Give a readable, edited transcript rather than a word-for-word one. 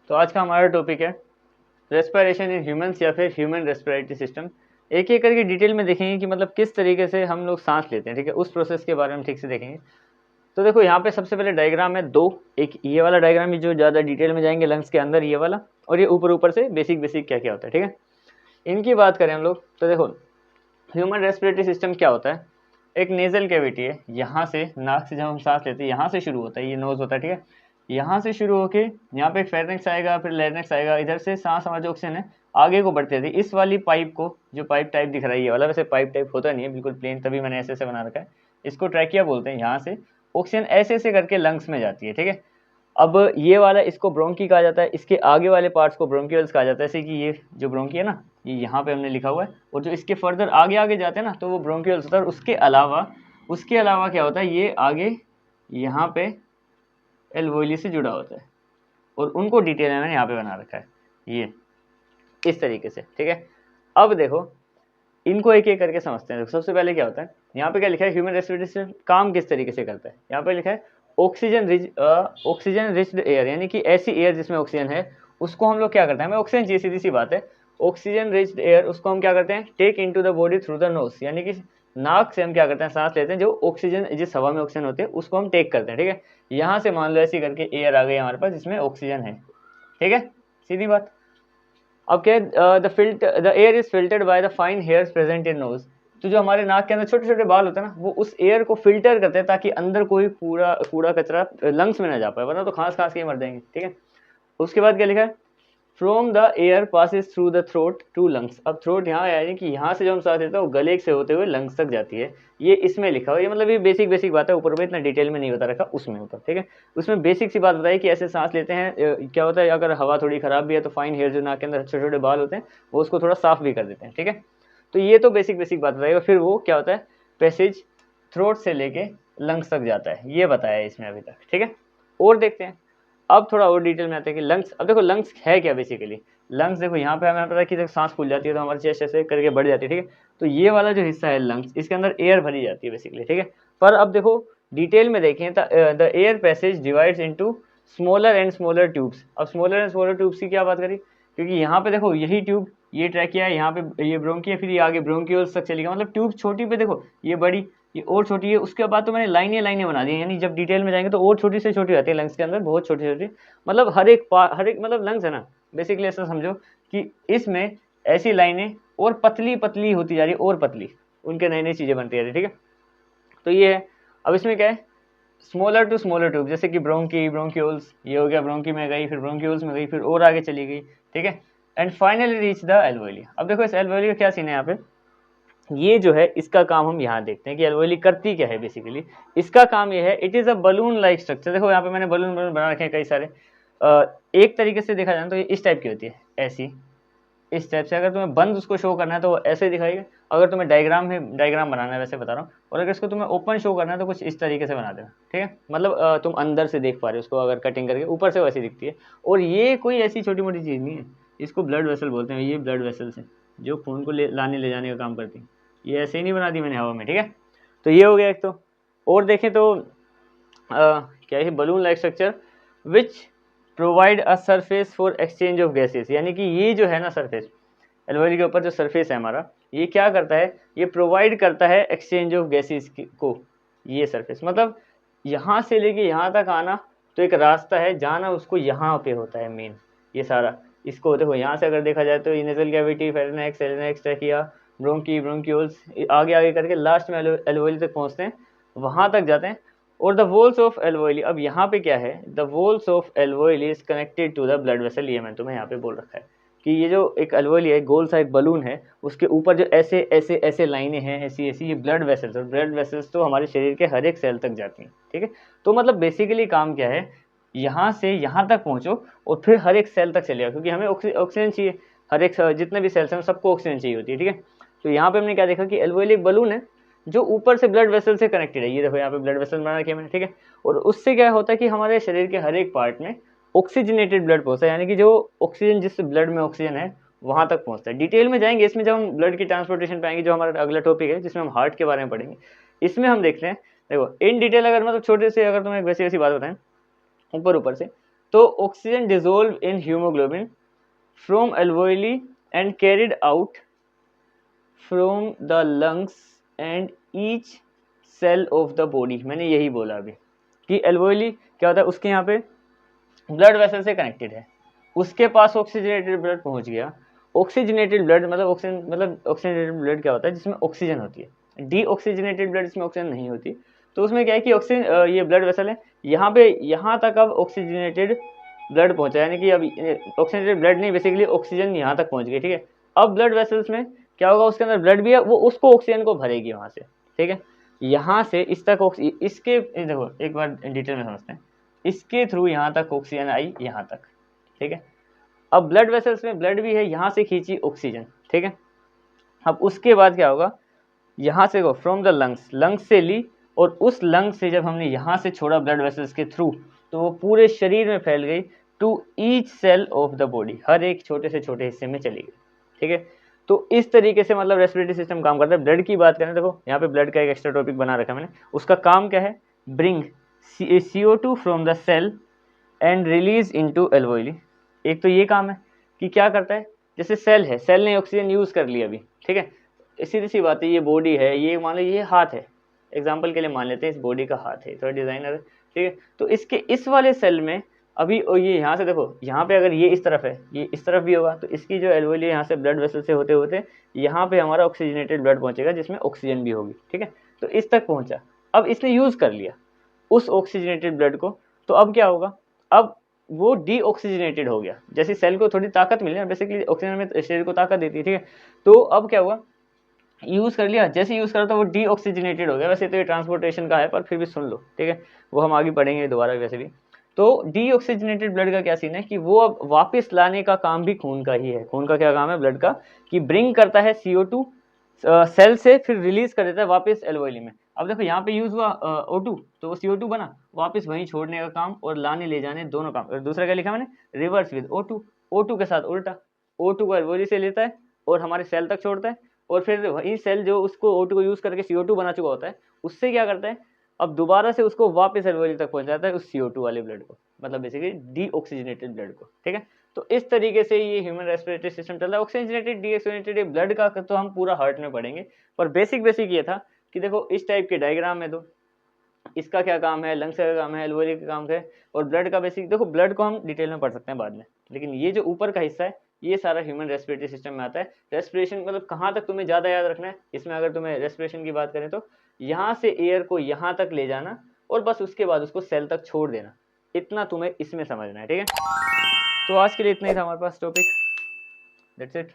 तो आज का हमारा टॉपिक है रेस्पिरेशन इन ह्यूमंस या फिर ह्यूमन रेस्पिरेटरी सिस्टम। एक एक करके डिटेल में देखेंगे कि मतलब किस तरीके से हम लोग सांस लेते हैं, ठीक है, उस प्रोसेस के बारे में ठीक से देखेंगे। तो देखो यहाँ पे सबसे पहले डायग्राम है दो, एक ये वाला डायग्राम है जो ज़्यादा डिटेल में जाएंगे लंग्स के अंदर, ये वाला, और ये ऊपर ऊपर से बेसिक बेसिक क्या क्या होता है, ठीक है। इनकी बात करें हम लोग तो देखो ह्यूमन रेस्पिरेटरी सिस्टम क्या होता है। एक नेजल कैविटी है, यहाँ से नाक से जब हम सांस लेते हैं यहाँ से शुरू होता है, ये नोज होता है, ठीक है। यहाँ से शुरू होके यहाँ पे फेरेंक्स आएगा, फिर लारिंक्स आएगा, इधर से सांस हमारा जो ऑक्सीजन है आगे को बढ़ती रहती है। इस वाली पाइप को, जो पाइप टाइप दिख रहा है ये वाला, वैसे पाइप टाइप होता नहीं है, बिल्कुल प्लेन, तभी मैंने ऐसे बना रखा है, इसको ट्रैकिया बोलते हैं। यहाँ से ऑक्सीजन ऐसे ऐसे करके लंग्स में जाती है, ठीक है। अब ये वाला इसको ब्रोंकी कहा जाता है, इसके आगे वाले पार्ट्स को ब्रोंक्यूल्स कहा जाता है। जैसे कि ये जो ब्रोंकी है ना, ये यहाँ पे हमने लिखा हुआ है, और जो इसके फर्दर आगे आगे जाते हैं ना तो वो ब्रोंक्यूल्स होता है। और उसके अलावा क्या होता है, ये आगे यहाँ पे एल्वोइली से जुड़ा होता है, और उनको डिटेल में मैंने यहाँ पे बना रखा है, ये इस तरीके से, ठीक है। अब देखो इनको एक एक करके समझते हैं। सबसे पहले क्या होता है, यहाँ पे क्या लिखा है, ह्यूमन रेस्पिरेटरी सिस्टम काम किस तरीके से करता है। यहाँ पे लिखा है ऑक्सीजन रिच्ड एयर, यानी कि ऐसी एयर जिसमें ऑक्सीजन है उसको हम लोग क्या करते हैं, हमें ऑक्सीजन चाहिए, सीधी सी बात है। ऑक्सीजन रिच्ड एयर उसको हम क्या करते हैं, take into the body through the nose, यानी कि नाक से हम क्या करते हैं, सांस लेते हैं। जो ऑक्सीजन, जिस हवा में ऑक्सीजन होती है उसको हम टेक करते हैं, ठीक है। यहाँ से मान लो ऐसी करके एयर आ गई हमारे पास जिसमें ऑक्सीजन है, ठीक है, सीधी बात। अब क्या है, the air is filtered by the fine hairs present in knows. तो जो हमारे नाक के अंदर छोटे छोटे बाल होते हैं ना, वो उस एयर को फिल्टर करते हैं ताकि अंदर कोई पूरा कूड़ा कचरा लंग्स में ना जा पाए, वरना तो खांस खांस के मर जाएंगे, ठीक है। उसके बाद क्या लिखा है, from the air passes through the throat to lungs. अब थ्रोट यहाँ यानी कि यहाँ से जो हम सांस लेते हैं वो गले से होते हुए लंग्स तक जाती है, ये इसमें लिखा हुआ है। ये मतलब ये बेसिक बेसिक बात है, ऊपर में इतना डिटेल में नहीं बता रखा, उसमें ऊपर, ठीक है। उसमें बेसिक सी बात बताई कि ऐसे सांस लेते हैं, क्या होता है अगर हवा थोड़ी खराब भी है तो फाइन हेयर जो नाक के अंदर छोटे छोटे बाल होते हैं वो उसको थोड़ा साफ भी कर देते हैं, ठीक है। तो ये तो बेसिक बेसिक बात बताई। और फिर वो क्या होता है, पैसेज थ्रोट से लेके लंग्स तक जाता है, ये बताया इसमें अभी तक, ठीक है। और देखते हैं अब थोड़ा और डिटेल में आते हैं कि लंग्स। अब देखो लंग्स है क्या बेसिकली। लंग्स देखो यहाँ पे हमें पता है कि जब सांस फूल जाती है तो हमारी चेस्ट ऐसे करके बढ़ जाती है, ठीक है। तो ये वाला जो हिस्सा है लंग्स, इसके अंदर एयर भरी जाती है बेसिकली, ठीक है। पर अब देखो डिटेल में देखें तो the air passage divides into smaller and smaller tubes. अब स्मॉलर एंड स्मॉलर ट्यूब्स की क्या बात करी, क्योंकि यहाँ पे देखो यही ट्यूब, ये ट्रैकिया है, यहाँ पे ये ब्रोंकी है, फिर ये आगे ब्रोंक्यूल्स तक चली गया। मतलब ट्यूब छोटी पे देखो ये बड़ी, ये और छोटी है, उसके बाद तो मैंने लाइनें लाइनें बना दी हैं, यानी जब डिटेल में जाएंगे तो और छोटी से छोटी रहती है लंग्स के अंदर, बहुत छोटी छोटी। मतलब हर एक मतलब लंग्स है ना, बेसिकली ऐसा समझो कि इसमें ऐसी लाइनें और पतली पतली होती जा रही है, और पतली, उनके नई नई चीजें बनती जा रही है, ठीक है। तो ये है। अब इसमें क्या है, स्मॉलर टू स्मॉलर ट्यूब, जैसे कि ब्रोंकी, ब्रोंक्यूल्स, ये हो गया, ब्रोंकी में गई, फिर ब्रोंक्यूल्स में गई, फिर और आगे चली गई, ठीक है। And finally reach the alveoli. अब देखो इस एल्वोली का क्या सीन है यहाँ पे, ये जो है इसका काम हम यहाँ देखते हैं कि एल्वोली करती क्या है बेसिकली। इसका काम ये है, it is a balloon like structure. देखो यहाँ पे मैंने बलून बलून बना रखे हैं कई सारे। एक तरीके से देखा जाए तो ये इस टाइप की होती है, ऐसी, इस टाइप से। अगर तुम्हें बंद उसको शो करना है तो वो ऐसे ही दिखाएगा, अगर तुम्हें डायग्राम बनाना है वैसे बता रहा हूँ, और अगर इसको तुम्हें ओपन शो करना है तो कुछ इस तरीके से बना देना, ठीक है। मतलब तुम अंदर से देख पा रहे हो उसको, अगर कटिंग करके ऊपर से वैसी दिखती है। और ये कोई ऐसी छोटी मोटी चीज़ नहीं है, इसको ब्लड वेसल बोलते हैं। ये ब्लड वेसल्स हैं जो खून को ले जाने का काम करती हैं। ये ऐसे ही नहीं बना दी मैंने हवा में, ठीक है। तो ये हो गया एक। तो और देखें तो क्या है, balloon like structure which provide a surface for exchange of gases. यानी कि ये जो है ना सरफेस, एल्वोली के ऊपर जो सरफेस है हमारा, ये क्या करता है, ये प्रोवाइड करता है एक्सचेंज ऑफ गैसेस को। ये सरफेस मतलब यहाँ से लेके यहाँ तक आना तो एक रास्ता है, जाना उसको यहाँ पे होता है मेन, ये सारा। इसको देखो यहाँ से अगर देखा जाए तो nasal cavity, pharynx, larynx, trachea, bronchi, bronchioles, आगे आगे करके लास्ट में एल्वोली तक पहुँचते हैं, वहाँ तक जाते हैं। और द वॉल्स ऑफ एल्वोली, अब यहाँ पे क्या है, the walls of alveoli is connected to the blood vessel. ये मैंने तुम्हें यहाँ पे बोल रखा है कि ये जो एक एल्वोली है, गोल सा एक बलून है, उसके ऊपर जो ऐसे ऐसे ऐसे लाइनें हैं, ऐसी ऐसी, ये ब्लड वेसल्स। और ब्लड वेसल्स तो हमारे शरीर के हर एक सेल तक जाती हैं, ठीक है। तो मतलब बेसिकली काम क्या है, यहाँ से यहाँ तक पहुँचो और फिर हर एक सेल तक चले जाओ, क्योंकि हमें ऑक्सीजन चाहिए। हर एक जितने भी सेल्स हैं सबको ऑक्सीजन चाहिए होती है, ठीक है। तो यहाँ पे हमने क्या देखा कि एल्वोली एक बलून है जो ऊपर से ब्लड वेसल से कनेक्टेड है। ये देखो यहाँ पे ब्लड वेसल बना रखे मैंने, ठीक है। और उससे क्या होता है कि हमारे शरीर के हर एक पार्ट में ऑक्सीजनेटेड ब्लड पहुंचता है, यानी कि जो ऑक्सीजन, जिस ब्लड में ऑक्सीजन है वहां तक पहुंचता है। डिटेल में जाएंगे इसमें जब हम ब्लड की ट्रांसपोर्टेशन पाएंगे, जो हमारा अगला टॉपिक है जिसमें हम हार्ट के बारे में पढ़ेंगे। इसमें हम देखते हैं, देखो इन डिटेल, अगर मतलब छोटे से अगर तुम्हें वैसी वैसी बात बताएं ऊपर ऊपर से, तो oxygen dissolve in haemoglobin from alveoli and carried out from the lungs and each cell of the body. मैंने यही बोला अभी कि एल्वोइली क्या होता है, उसके यहाँ पे ब्लड वेसल से कनेक्टेड है, उसके पास ऑक्सीजनेटेड ब्लड पहुंच गया। ऑक्सीजनेटेड ब्लड मतलब ऑक्सीजनेटेड ब्लड क्या होता है, जिसमें ऑक्सीजन होती है। डी ऑक्सीजनेटेड ब्लड जिसमें ऑक्सीजन नहीं होती, तो उसमें क्या है कि ऑक्सीजन ये ब्लड वेसल है, यहाँ पे यहाँ तक अब ऑक्सीजनेटेड ब्लड पहुंचा, यानी कि अब ऑक्सीजनेटेड ब्लड नहीं, बेसिकली ऑक्सीजन यहाँ तक पहुंच गई, ठीक है। अब ब्लड वेसल्स में क्या होगा, उसके अंदर ब्लड भी है, वो उसको ऑक्सीजन को भरेगी वहां से, ठीक है। यहाँ से इस तक इसके देखो एक बार डिटेल में समझते हैं, इसके थ्रू यहाँ तक ऑक्सीजन आई, यहाँ तक, ठीक है। अब ब्लड वेसल्स में ब्लड भी है, यहाँ से खींची ऑक्सीजन, ठीक है। अब उसके बाद क्या होगा, यहाँ से फ्रॉम द लंग्स, लंग्स से ली, और उस लंग से जब हमने यहाँ से छोड़ा ब्लड वेसल्स के थ्रू, तो वो पूरे शरीर में फैल गई to each cell of the body, हर एक छोटे से छोटे हिस्से में चली गई, ठीक है। तो इस तरीके से मतलब रेस्पिरेटरी सिस्टम काम करता है। ब्लड की बात करें, देखो यहाँ पे ब्लड का एक एक्स्ट्रा टॉपिक बना रखा है मैंने, उसका काम क्या है, bring CO2 from the cell and release into alveoli. एक तो ये काम है कि क्या करता है, जैसे सेल है, सेल ने ऑक्सीजन यूज कर लिया अभी, ठीक है। सीधी सी बात है, ये बॉडी है, ये मान लो ये हाथ है, एग्जाम्पल के लिए मान लेते हैं इस बॉडी का हाथ है, थोड़ा डिजाइनर है, ठीक है। तो इसके इस वाले सेल में अभी ये यहाँ से देखो, यहाँ पे अगर ये इस तरफ है, ये इस तरफ भी होगा, तो इसकी जो एल्वोइली यहाँ से ब्लड वेसल से होते होते यहाँ पे हमारा ऑक्सीजनेटेड ब्लड पहुंचेगा, जिसमें ऑक्सीजन भी होगी, ठीक है। तो इस तक पहुंचा, अब इसने यूज कर लिया उस ऑक्सीजनेटेड ब्लड को, तो अब क्या होगा, अब वो डीऑक्सीजनेटेड हो गया। जैसे सेल को थोड़ी ताकत मिली ना, बेसिकली ऑक्सीजन में शरीर को ताकत देती है, ठीक है। तो अब क्या हुआ, यूज कर लिया, जैसे यूज करा तो वो डीऑक्सीजनेटेड हो गया। वैसे तो ये ट्रांसपोर्टेशन का है, पर फिर भी सुन लो, ठीक है, वो हम आगे पढ़ेंगे दोबारा वैसे भी। तो डीऑक्सीजनेटेड ब्लड का क्या सीन है कि वो अब वापस लाने का काम भी खून का ही है। खून का क्या काम है, ब्लड का, कि ब्रिंग करता है CO2 सेल से, फिर रिलीज कर देता है वापस एल्वोइली में। अब देखो यहाँ पे यूज हुआ O2, तो वो CO2 बना, वापस वहीं छोड़ने का काम और लाने ले जाने दोनों काम। और दूसरा क्या लिखा मैंने, रिवर्स विद O2 के साथ उल्टा, O2 को एल्वोइली से लेता है और हमारे सेल तक छोड़ता है, और फिर वही सेल जो उसको O2 को यूज करके CO2 बना चुका होता है, उससे क्या करता है, अब दोबारा से उसको वापस एल्वोइली तक पहुंचाता है उस CO2 वाले ब्लड को, मतलब बेसिकली डीऑक्सीजनेटेड ब्लड को, ठीक है। तो इस तरीके से ये ह्यूमन रेस्पिरेटरी सिस्टम चल रहा है। ऑक्सीजनेटेड डीऑक्सीजनेटेड ब्लड का तो हम पूरा हार्ट में पढ़ेंगे, पर बेसिक ये था कि देखो इस टाइप के डायग्राम में, तो इसका क्या काम है, लंग्स का काम है, एल्वोइली का काम है, और ब्लड का बेसिक देखो, ब्लड को हम डिटेल में पढ़ सकते हैं बाद में, लेकिन ये जो ऊपर का हिस्सा है ये सारा ह्यूमन रेस्पिरेटरी सिस्टम में आता है। रेस्पिरेशन मतलब कहाँ तक तुम्हें ज़्यादा याद रखना है इसमें, अगर तुम्हें रेस्पिरेशन की बात करें तो यहाँ से एयर को यहाँ तक ले जाना और बस उसके बाद उसको सेल तक छोड़ देना, इतना तुम्हें इसमें समझना है, ठीक है। तो आज के लिए इतना ही था हमारे पास टॉपिक, दैट्स इट।